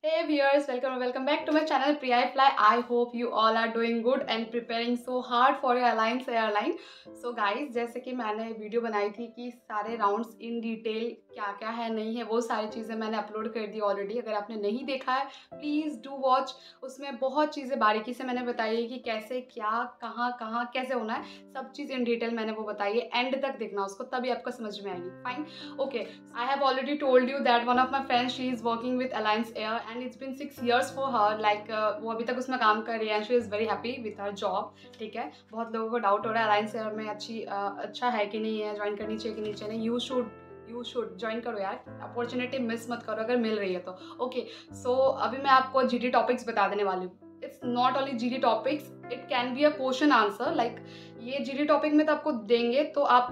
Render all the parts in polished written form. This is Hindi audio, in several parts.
Hey viewers, welcome back to my channel Priya Fly. I hope you all are doing good and preparing so hard for your Alliance airline. So guys, जैसे कि मैंने वीडियो बनाई थी कि सारे राउंड्स इन डिटेल क्या क्या है नहीं है, वो सारी चीज़ें मैंने अपलोड कर दी ऑलरेडी. अगर आपने नहीं देखा है प्लीज़ डू वॉच. उसमें बहुत चीज़ें बारीकी से मैंने बताई है कि कैसे क्या कहाँ कहाँ कैसे होना है. सब चीज़ इन डिटेल मैंने वो बताई है. एंड तक देखना उसको, तभी आपको समझ में आएगी. Fine. Okay, I have already told you that one of my friends, she is working with Alliance Air and it's been 6 years for her. Like वो अभी तक उसमें काम कर रही है and she is very happy with her job. ठीक है. बहुत लोगों को डाउट हो रहा है Alliance Air में अच्छा है कि नहीं है, ज्वाइन करनी चाहिए कि नहीं चाहिए. यू शुड ज्वाइन करो यार. अपॉर्चुनिटी मिस मत करो अगर मिल रही है तो. ओके, सो अभी मैं आपको जीडी टॉपिक्स बता देने वाली हूँ. It's not only GD topics, it can be a question answer. Like ये जीडी टॉपिक में तो आपको देंगे तो आप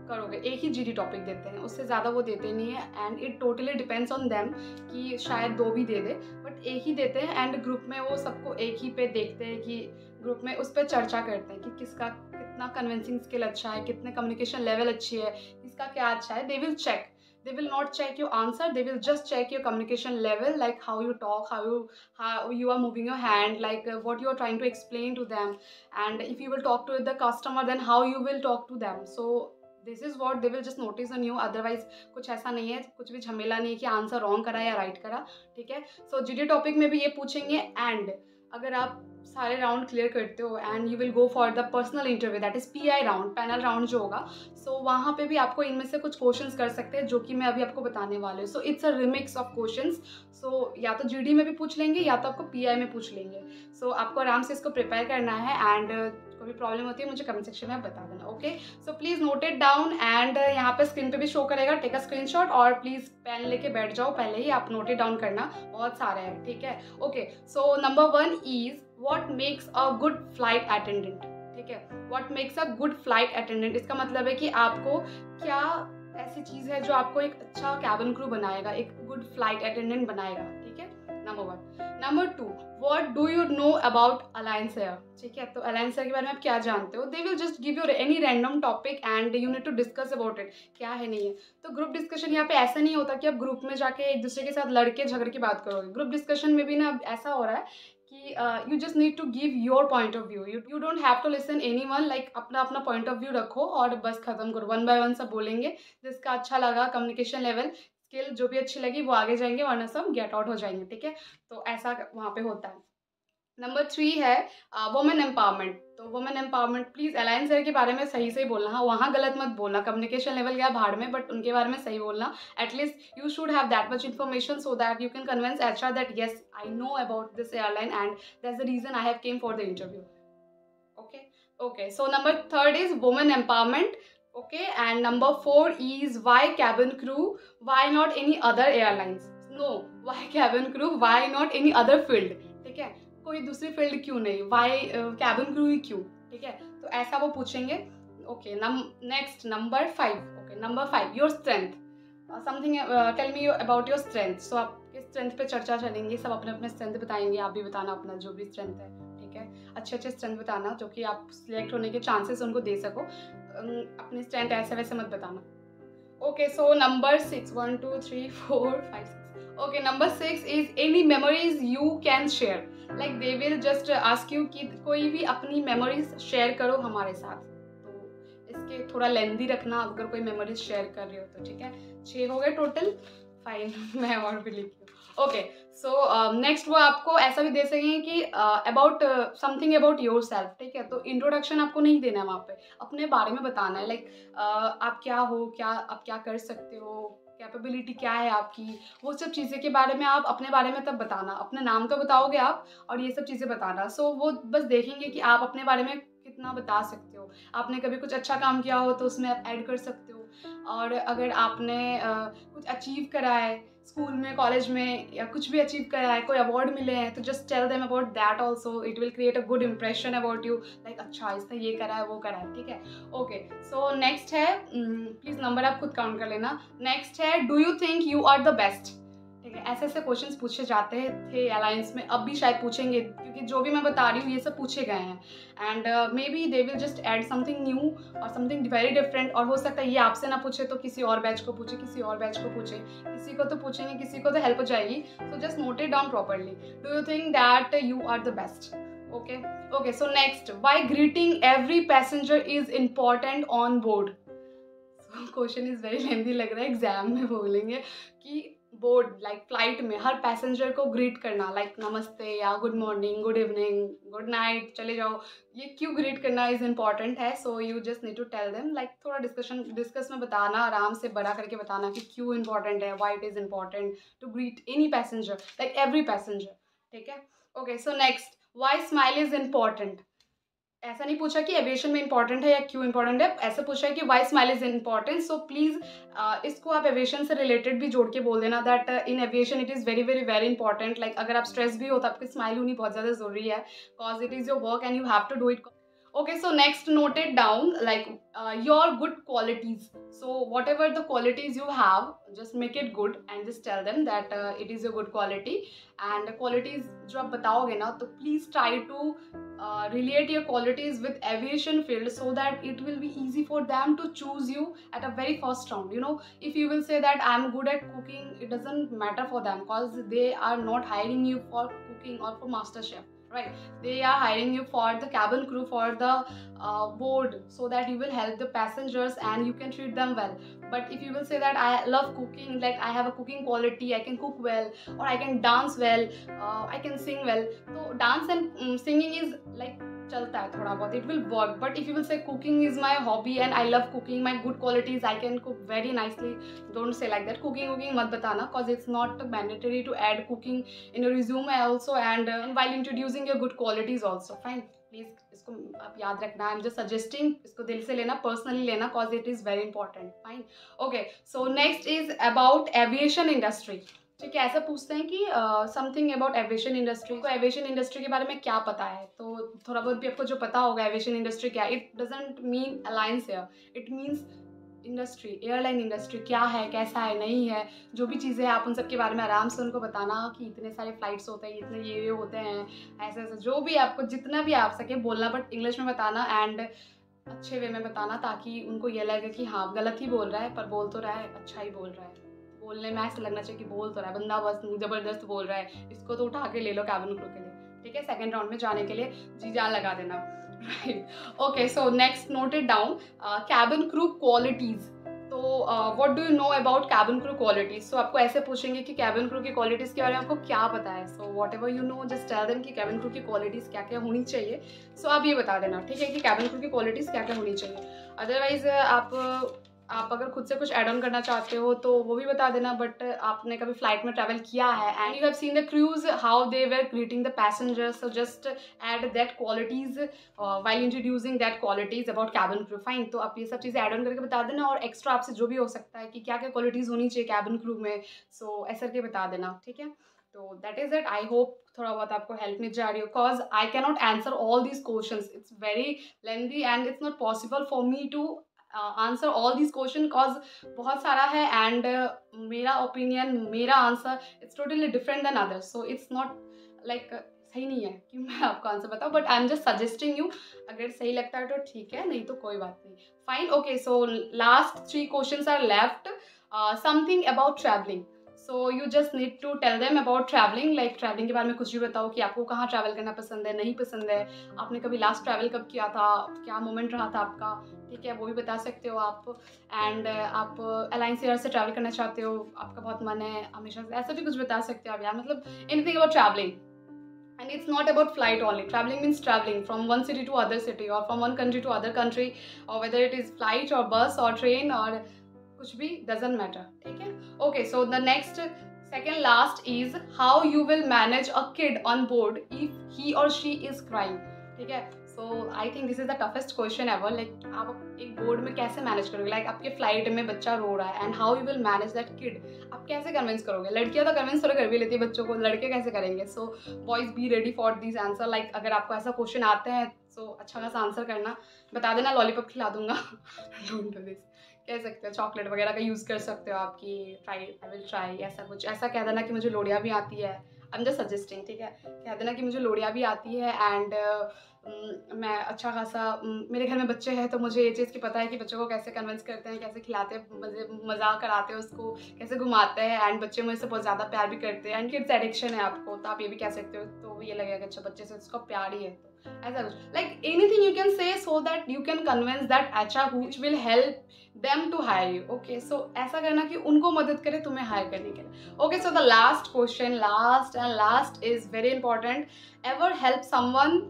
करोगे. एक ही जीडी टॉपिक देते हैं, उससे ज़्यादा वो देते नहीं है. And it totally depends on them कि शायद 2 भी दे दे, बट एक ही देते हैं. एंड ग्रुप में वो सबको एक ही पे देखते हैं कि ग्रुप में उस पर चर्चा करते हैं कि किसका कितना कन्विंसिंग स्किल अच्छा है, कितने कम्युनिकेशन लेवल अच्छी है, किसका क्या अच्छा है. They will check. They will not check your answer, they will just check your communication level, like how you talk, how you are moving your hand, like what you are trying to explain to them. And if you will talk to the customer, then how you will talk to them. So this is what they will just notice on you. Otherwise कुछ ऐसा नहीं है, कुछ भी झमेला नहीं है कि आंसर रॉन्ग करा या राइट करा. ठीक है. सो जीडी टॉपिक में भी ये पूछेंगे. एंड अगर आप सारे राउंड क्लियर करते हो and you will go for the personal interview, that is pi round, panel round जो होगा. सो वहाँ पे भी आपको इनमें से कुछ क्वेश्चंस कर सकते हैं जो कि मैं अभी आपको बताने वाले हूँ. So it's a remix of questions. So या तो जीडी में भी पूछ लेंगे या तो आपको पीआई में पूछ लेंगे. सो आपको आराम से इसको प्रिपेयर करना है. एंड कोई प्रॉब्लम होती है मुझे कमेंट सेक्शन में बता देना. Okay, so please note it down. And यहाँ पे स्क्रीन पे भी शो करेगा, टेक अ स्क्रीनशॉट और प्लीज़ पेन लेके बैठ जाओ. पहले ही आप नोट इट डाउन करना, बहुत सारे हैं. ठीक है. Okay, so number 1 is what makes a good flight attendant. ठीक है. What makes a good flight attendant, इसका मतलब है कि आपको क्या ऐसी चीज़ है जो आपको एक अच्छा कैबिन क्रू बनाएगा, एक गुड फ्लाइट अटेंडेंट बनाएगा. ठीक है. Number 1. Number 2, what do you know about alliance air. ठीक है. तो अलायंस एयर के बारे में आप क्या जानते हो. They will just give you any random topic and you need to discuss about it. क्या है नहीं है. तो ग्रुप डिस्कशन यहाँ पे ऐसा नहीं होता कि आप ग्रुप में जाके एक दूसरे के साथ लड़के झगड़ की बात करोगे. ग्रुप डिस्कशन में भी ना ऐसा हो रहा है कि you just need to give your point of view. You don't have to listen anyone. Like अपना अपना पॉइंट ऑफ व्यू रखो और बस खत्म करो. 1 बाय 1 सब बोलेंगे. जिसका अच्छा लगा, कम्युनिकेशन लेवल स्किल जो भी अच्छी लगी वो आगे जाएंगे, वरना सब गेट आउट हो जाएंगे. ठीक है. तो ऐसा वहाँ पे होता है. नंबर 3 है वुमेन एम्पावरमेंट. तो women empowerment please alliance air के बारे में सही से बोलना. हाँ, वहाँ गलत मत बोलना. कम्युनिकेशन लेवल गया भाड़ में, बट उनके बारे में सही बोलना. At least you should have that much information so that you can convince HR that yes I know about this airline and that's the reason I have came for the interview. Okay. Okay, so number 3 is women empowerment. Okay, and number 4 is why cabin crew, why not any other airlines. No, why cabin crew, why not any other field. ठीक है. कोई दूसरी फील्ड क्यों नहीं, वाई कैबिन क्रू ही क्यों. ठीक है. तो ऐसा वो पूछेंगे. Okay. Next number 5. Okay, number 5 your strength. Something tell me about your strength. So आपके स्ट्रेंथ पे चर्चा चलेंगी. सब अपने अपने स्ट्रेंथ बताएंगे. आप भी बताना अपना जो भी स्ट्रेंथ है. ठीक है. अच्छे अच्छे स्ट्रेंथ बताना जो कि आप सिलेक्ट होने के चांसेस उनको दे सको. अपनी स्ट्रेंथ ऐसे वैसे मत बताना. Okay, so number 6, 1 2 3 4 5 6. Okay, number 6 is any memories you can share. Like they will just ask you कि कोई भी अपनी मेमोरीज शेयर करो हमारे साथ. तो इसके थोड़ा लेंदी रखना अगर कोई मेमोरीज शेयर कर रहे हो तो. ठीक है. 6 हो गए टोटल. फाइन. मैं और भी लिखी हूँ. ओके, सो नेक्स्ट वो आपको ऐसा भी दे सकेंगे कि about something about your self. ठीक है. तो इंट्रोडक्शन आपको नहीं देना है वहाँ पे, अपने बारे में बताना है. लाइक आप क्या हो, क्या आप क्या कर सकते हो, कैपेबिलिटी क्या है आपकी, वो सब चीज़ें के बारे में आप अपने बारे में तब बताना. अपने नाम तो बताओगे आप और ये सब चीज़ें बताना. सो वो बस देखेंगे कि आप अपने बारे में कितना बता सकते हो. आपने कभी कुछ अच्छा काम किया हो तो उसमें आप ऐड कर सकते हो. और अगर आपने कुछ अचीव करा है स्कूल में, कॉलेज में, या कुछ भी अचीव करा है, कोई अवार्ड मिले हैं, तो just tell them about that also. It will create a good impression about you. Like अच्छा इसने ये करा है, वो करा है. ठीक है. ओके, सो नेक्स्ट है, प्लीज़ नंबर आप खुद काउंट कर लेना. नेक्स्ट है do you think you are the best. ठीक ठीक है, ऐसे ऐसे क्वेश्चंस पूछे जाते थे अलायंस में, अब भी शायद पूछेंगे, क्योंकि जो भी मैं बता रही हूँ ये सब पूछे गए हैं। And may be they will just add something new और समथिंग वेरी डिफरेंट, और हो सकता है ये आपसे ना पूछे तो किसी और बैच को पूछे, किसी और बैच को पूछे, किसी को तो पूछेंगे, किसी को तो हेल्प हो जाएगी। So just note it down properly. Do you think that you are the best? Okay, so next, why greeting every passenger is important on board? So question is very lengthy लग रहा है, एग्जाम में बोलेंगे कि बोर्ड लाइक फ्लाइट में हर पैसेंजर को ग्रीट करना, लाइक नमस्ते या good morning, good evening, good night, चले जाओ, ये क्यों ग्रीट करना इज इम्पॉर्टेंट है? So you just need to tell them, like थोड़ा डिस्कस में बताना, आराम से बड़ा करके बताना कि क्यों इंपॉर्टेंट है, why it is important to greet any passenger, like every passenger. ठीक है, okay, so next, why smile is important? ऐसा नहीं पूछा कि एविएशन में इंपॉर्टेंट है या क्यों इंपॉर्टेंट है, ऐसा पूछा है कि why smile is important. So please इसको आप एविएशन से रिलेटेड भी जोड़ के बोल देना, that in aviation it is very very very important. Like अगर आप स्ट्रेस भी हो तो आपकी स्माइल होनी बहुत ज़्यादा जरूरी है, because it is your work and you have to do it. Okay, so next, note it down, like your good qualities. So whatever the qualities you have, just make it good and just tell them that it is your good quality. And qualities जो आप बताओगे ना, तो please try to relate your qualities with aviation field, so that it will be easy for them to choose you at a very first round. You know, if you will say that I am good at cooking, it doesn't matter for them, because they are not hiring you for cooking or for master chef, right? They are hiring you for the cabin crew, for the board, so that you will help the passengers and you can treat them well. But if you will say that I love cooking, like I have a cooking quality, I can cook well, or I can dance well, I can sing well, so dance and singing is like चलता है थोड़ा बहुत, it will work. But if you will say cooking is my hobby and I love cooking, my good qualities, I can cook very nicely, don't say like that. cooking मत बताना, cause it's not mandatory to add cooking in your resume also, and while introducing your good qualities also. Fine, please इसको आप याद रखना, आई एम जस्ट सजेस्टिंग, इसको दिल से लेना, पर्सनली लेना, cause it is very important. Fine, okay, so next is about aviation industry. ठीक है, ऐसा पूछते हैं कि समथिंग अबाउट एविएशन इंडस्ट्री, को एविएशन इंडस्ट्री के बारे में क्या पता है? तो थोड़ा बहुत भी आपको जो पता होगा एविएशन इंडस्ट्री क्या, it doesn't mean alliance air, it means industry, airline industry क्या है, कैसा है, नहीं है, जो भी चीज़ें हैं आप उन सब के बारे में आराम से उनको बताना कि इतने सारे फ्लाइट्स होते हैं, इतने ये होते हैं, ऐसे ऐसे, जो भी आपको जितना भी आप सके बोलना, बट इंग्लिश में बताना एंड अच्छे वे में बताना, ताकि उनको ये लगे कि हाँ गलत ही बोल रहा है, पर बोल तो रहा है, अच्छा ही बोल रहा है। बोलने में ऐसा लगना चाहिए कि बोल तो रहा है बंदा, बस ज़बरदस्त बोल रहा है, इसको तो उठा के ले लो कैबिन क्रू के लिए। ठीक है, सेकेंड राउंड में जाने के लिए जी जान लगा देना। Right, okay, so next, note it down, cabin crew qualities. तो what do you know about cabin crew qualities? So आपको ऐसे पूछेंगे कि कैबिन क्रू की क्वालिटीज़ के बारे में आपको क्या पता है। So whatever you know, just tell them कि कैबिन क्रू की क्वालिटीज़ क्या क्या होनी चाहिए। सो आप ये बता देना, ठीक है, कि कैबिन क्रू की क्वालिटीज़ क्या क्या होनी चाहिए। अदरवाइज आप अगर खुद से कुछ एड ऑन करना चाहते हो तो वो भी बता देना, बट आपने कभी फ्लाइट में ट्रैवल किया है and you have seen the crews how they were greeting the passengers, so just add that qualities while introducing that qualities about cabin crew. Fine, तो आप ये सब चीज़ें एड ऑन करके बता देना, और एक्स्ट्रा आपसे जो भी हो सकता है कि क्या क्या क्वालिटीज़ होनी चाहिए कैबिन क्रू में, सो ऐसा करके बता देना। ठीक है, तो that is it. I hope थोड़ा बहुत आपको हेल्प मिल जा रही हो, because I can not answer all these questions, it's very lengthy and it's not possible for me to answer all this question, cause बहुत सारा है एंड मेरा ओपिनियन, मेरा answer it's totally different than others, so it's not like सही नहीं है कि मैं आपको आंसर बताऊँ, but I am just suggesting you. अगर सही लगता है तो ठीक है, नहीं तो कोई बात नहीं। Fine, okay, so last 3 questions are left. Something about travelling, so you just need to tell them about travelling, like travelling के बारे में कुछ भी बताओ कि आपको कहाँ ट्रैवल करना पसंद है, नहीं पसंद है, आपने कभी लास्ट ट्रैवल कब किया था, क्या मोमेंट रहा था आपका। ठीक है, वो भी बता सकते हो आप। एंड आप अलायंस एयर से ट्रैवल करना चाहते हो, आपका बहुत मन है हमेशा से, ऐसा भी कुछ बता सकते हो आप यार, मतलब anything about travelling. And it's not about flight only. Traveling means traveling from one city to other city, or from one country to other country, or whether it is flight or bus or train or कुछ भी, doesn't matter. ठीक है, okay, so the next second last is how you will manage a kid on board if he or she is crying. ठीक है, so I think this is the toughest question ever. Like आप एक बोर्ड में कैसे मैनेज करोगे, लाइक आपके फ्लाइट में बच्चा रो रहा है and how you will manage that kid, आप कैसे कन्विंस करोगे? लड़कियां तो कन्विंस थोड़ा कर भी लेती है बच्चों को, लड़के कैसे करेंगे? So boys be ready for this answer. Like अगर आपको ऐसा क्वेश्चन आते हैं सो अच्छा खासा आंसर करना, बता देना, लॉलीपॉप खिला दूंगा। डोंट डू दिस, कह सकते हो चॉकलेट वगैरह का यूज़ कर सकते हो आपकी ट्राई, आई विल ट्राई, ऐसा कुछ ऐसा कह देना कि मुझे लोड़िया भी आती है, आई एम जस्ट सजेस्टिंग, ठीक है, कह देना कि मुझे लोड़िया भी आती है एंड मैं अच्छा खासा मेरे घर में बच्चे हैं तो मुझे ये चीज़ की पता है कि बच्चों को कैसे कन्विंस करते हैं, कैसे खिलाते हैं, मज़ाक कराते हैं उसको, कैसे घुमाते हैं एंड बच्चे मुझसे बहुत ज़्यादा प्यार भी करते हैं एंड किड्स एडिक्शन है आपको, तो आप ये भी कह सकते हो, तो ये लगेगा कि अच्छा बच्चे से उसका प्यार ही है, तो ऐसा कुछ like anything you can say so that you can convince that अच्छा which will help them to hire you. Okay, so ऐसा करना कि उनको मदद करे तुम्हें हायर करने के लिए। Okay, so the last question, last is very important, ever help someone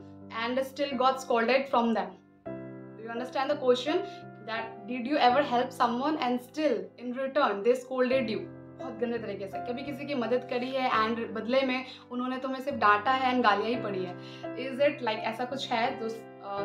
and still got scolded from them? Do you understand the question? That did you ever help someone and still in return they scolded you? बहुत गंदे तरीके से कभी किसी की मदद करी है एंड बदले में उन्होंने तुम्हें सिर्फ डांटा है एंड गालियाँ ही पड़ी है। इज इट लाइक ऐसा कुछ है तो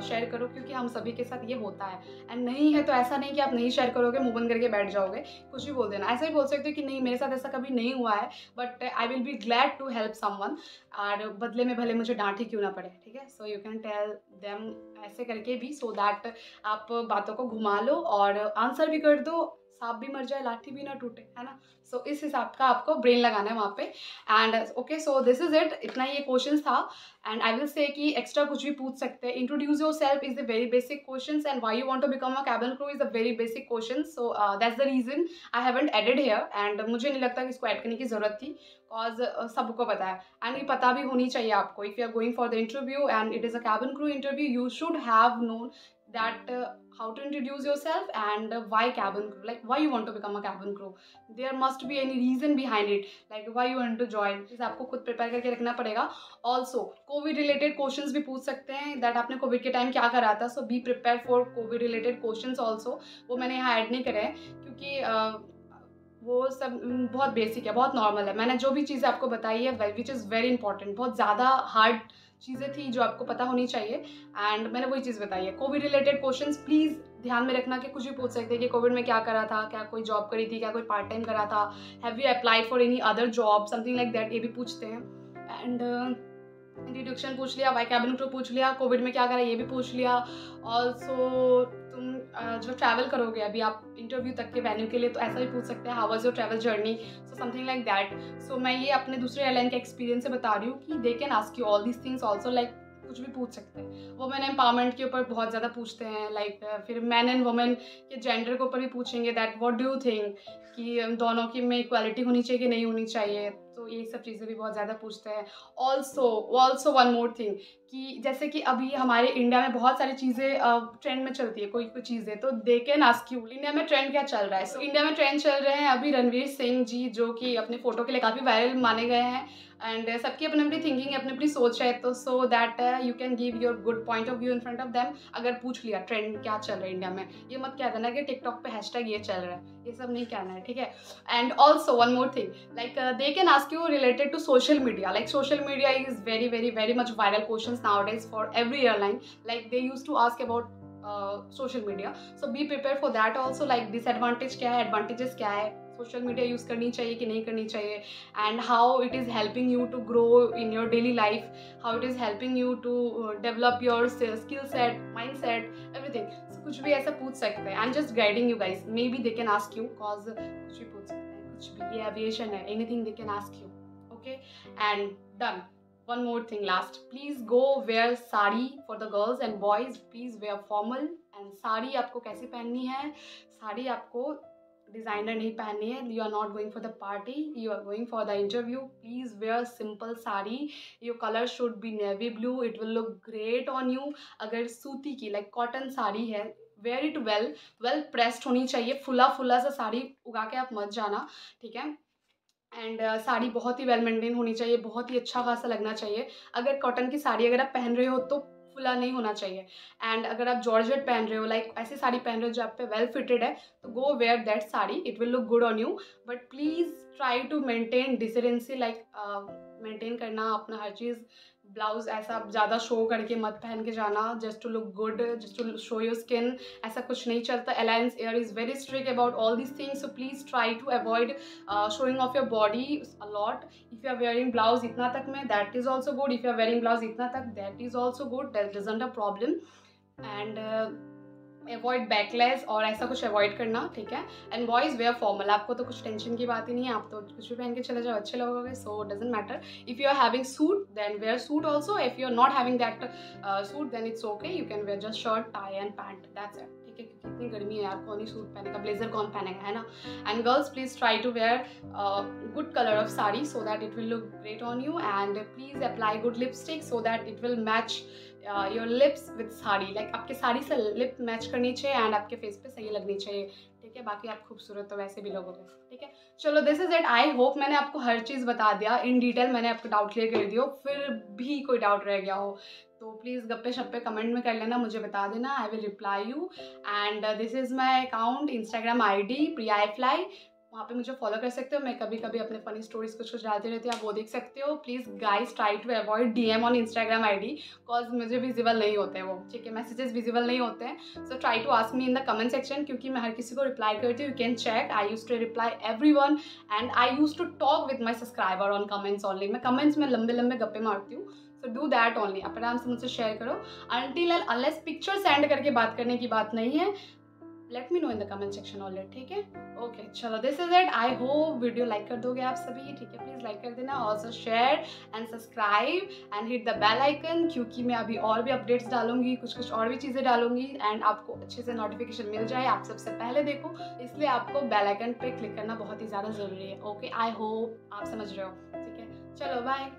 शेयर करो, क्योंकि हम सभी के साथ ये होता है एंड नहीं है तो ऐसा नहीं कि आप नहीं शेयर करोगे, मुंह बंद करके बैठ जाओगे, कुछ भी बोल देना। ऐसा ही बोल सकते हो कि नहीं मेरे साथ ऐसा कभी नहीं हुआ है but I will be glad to help someone, और बदले में भले मुझे डांट ही क्यों ना पड़े, ठीक है। So you can tell them ऐसे करके भी, सो दैट आप बातों को घुमा लो और आंसर भी कर दो, सांप भी मर जाए लाठी भी ना टूटे, है ना। सो इस हिसाब का आपको ब्रेन लगाना है वहाँ पे। And okay, so this is it, इतना ही ये क्वेश्चन था एंड आई विल से कि एक्स्ट्रा कुछ भी पूछ सकते हैं। Introduce yourself is the very basic question and why you want to become a cabin crew is a very basic question, so that's the reason I haven't added here and मुझे नहीं लगता कि इसको ऐड करने की जरूरत थी, बिकॉज सबको पता है एंड ये पता भी होनी चाहिए आपको। If you are going for the interview and it is a cabin crew interview, you should have known that how to introduce yourself and why cabin crew, like why you want to become a cabin crew. There must be any reason behind it, like why you want to join. इसे आपको खुद प्रिपेयर करके रखना पड़ेगा। ऑल्सो कोविड रिलेटेड क्वेश्चन भी पूछ सकते हैं दैट आपने कोविड के टाइम क्या करा था, so be prepare for COVID related question also. वो मैंने यहाँ ऐड नहीं करे हैं क्योंकि वो सब बहुत बेसिक है, बहुत नॉर्मल है। मैंने जो भी चीज़ें आपको बताई है विच इज़ वेरी इंपॉर्टेंट, बहुत ज़्यादा हार्ड चीज़ें थी जो आपको पता होनी चाहिए एंड मैंने वही चीज़ बताई है। कोविड रिलेटेड क्वेश्चंस प्लीज़ ध्यान में रखना कि कुछ भी पूछ सकते हैं कि कोविड में क्या करा था, क्या कोई जॉब करी थी, क्या कोई पार्ट टाइम करा था, have you applied for any other job, something like that, ये भी पूछते हैं। एंड इंट्रोडक्शन पूछ लिया, वाई कैबिन क्रू पूछ लिया, कोविड में क्या करा ये भी पूछ लिया। ऑल्सो तुम जो ट्रैवल करोगे अभी आप इंटरव्यू तक के वेन्यू के लिए, तो ऐसा भी पूछ सकते हैं, how was your travel journey, so something like that. So मैं ये अपने दूसरे एयरलाइन के एक्सपीरियंस से बता रही हूँ कि दे can ask you all these things also, like कुछ भी पूछ सकते हैं। वुमेन एम्पावरमेंट के ऊपर बहुत ज़्यादा पूछते हैं, लाइक फिर मैन एंड वुमेन के जेंडर के ऊपर भी पूछेंगे that what do you think, कि दोनों की में इक्वालिटी होनी चाहिए कि नहीं होनी चाहिए, तो ये सब चीज़ें भी बहुत ज़्यादा पूछते हैं। ऑल्सो वन मोर थिंग, कि जैसे कि अभी हमारे इंडिया में बहुत सारी चीज़ें ट्रेंड में चलती है, कोई कोई चीज़ें, तो दे कैन आस्क यू इंडिया में ट्रेंड क्या चल रहा है। सो इंडिया में ट्रेंड चल रहे हैं अभी रणवीर सिंह जी, जो कि अपने फोटो के लिए काफ़ी वायरल माने गए हैं एंड सबकी अपनी अपनी थिंकिंग है, अपनी अपनी सोच है, तो सो that you can give your good point of view in front of them. अगर पूछ लिया ट्रेंड क्या चल रहा है इंडिया में, ये मत कह देना कि टिकटॉक पे हैशटैग ये चल रहा है, ये सब नहीं कहना है, ठीक है। And also one more thing, like they can ask you related to social media, like social media is very much viral questions nowadays for every airline, like they used to ask about social media, so be prepared for that also, like disadvantage क्या है, advantages क्या है, सोशल मीडिया यूज़ करनी चाहिए कि नहीं करनी चाहिए, and how it is helping you to grow in your daily life, how it is helping you to develop your skill set, mind set, everything. So कुछ भी ऐसा पूछ सकते हैं, I am just guiding you guys, maybe they can ask you, cause कुछ भी पूछ सकते हैं, कुछ भी, ये एविएशन है, anything they can ask you. Okay and done. One more thing last, please go wear sari for the girls and boys, please wear formal, and sari आपको कैसे पहननी है, साड़ी आपको डिज़ाइनर नहीं पहननी है, you are not going for the party, you are going for the interview, please wear simple sari, your colour should be navy blue, it will look great on you. अगर सूती की लाइक कॉटन साड़ी है, वेयर इट वेल प्रेस्ड होनी चाहिए, फुला फुला सा साड़ी उगा के आप मत जाना, ठीक है। एंड साड़ी बहुत ही वेल मेंटेन होनी चाहिए, बहुत ही अच्छा खासा लगना चाहिए। अगर कॉटन की साड़ी अगर आप पहन रहे हो तो फुला नहीं होना चाहिए, एंड अगर आप जॉर्जेट पहन रहे हो, लाइक ऐसी साड़ी पहन रहे हो जो आप पे वेल फिटेड है, तो go wear that sari, it will look good on you, but please try to maintain decency, like maintain करना अपना हर चीज़। ब्लाउज ऐसा ज़्यादा शो करके मत पहन के जाना, just to look good, just to show your skin, ऐसा कुछ नहीं चलता। Alliance Air is very strict about all these things, so please try to avoid showing off your body a lot. If you are wearing blouse इतना तक में, that is also good. If you are wearing blouse इतना तक, that is also good, that isn't a problem. And avoid backless और ऐसा कुछ अवॉइड करना, ठीक है। एंड बॉयज़ वेयर फॉर्मल, आपको तो कुछ टेंशन की बात ही नहीं है, आप तो कुछ भी पहन के चले जाओ, अच्छे लगोगे, so doesn't matter. If you are having suit then wear suit also, if you are not having that suit then it's okay, you can wear just shirt tie and pant, that's it, ठीक है। क्योंकि इतनी गर्मी है यार, कौन ही सूट पहनेगा, ब्लेजर कौन पहनेगा, है ना। And girls please try to wear good colour of sari so that it will look great on you, and please apply good lipstick so that it will match your lips with sari, like आपके साड़ी से लिप मैच करनी चाहिए एंड आपके फेस पे सही लगनी चाहिए, ठीक है। बाकी आप खूबसूरत तो वैसे भी लोगोगे, ठीक है। चलो this is it, I hope मैंने आपको हर चीज़ बता दिया इन डिटेल, मैंने आपको डाउट क्लियर कर दिया। फिर भी कोई डाउट रह गया हो तो प्लीज़ गप्पे शप्पे कमेंट में कर लेना, मुझे बता देना, I will reply you. And this is my account, Instagram ID priafly, वहाँ पे मुझे फॉलो कर सकते हो। मैं कभी कभी अपने फनी स्टोरीज कुछ कुछ डालती रहती हूँ, आप वो देख सकते हो। Please guys try to avoid DM on Instagram ID because मुझे विजिबल नहीं होते हैं वो, ठीक है, मैसेजेस विजिबल नहीं होते हैं। So try to ask me in the comment section, क्योंकि मैं हर किसी को रिप्लाई करती हूँ, you can check, I use to reply everyone and I use to talk with my subscriber on comments only. मैं कमेंट्स में लंबे लंबे गप्पे मारती हूँ, सो डू दैट ओनली, आप आराम से मुझसे शेयर करो। Until and unless picture send करके बात करने की बात नहीं है, let me know in the comment section already, ठीक है। ओके चलो this is it, I hope video like कर दोगे आप सभी, ठीक है। प्लीज़ लाइक कर देना, also share and subscribe and hit the bell icon, क्योंकि मैं अभी और भी अपडेट्स डालूंगी, कुछ कुछ और भी चीज़ें डालूंगी एंड आपको अच्छे से नोटिफिकेशन मिल जाए, आप सबसे पहले देखो, इसलिए आपको बेल आइकन पे क्लिक करना बहुत ही ज़्यादा ज़रूरी है। ओके, आई होप आप समझ रहे हो, ठीक है। चलो बाय।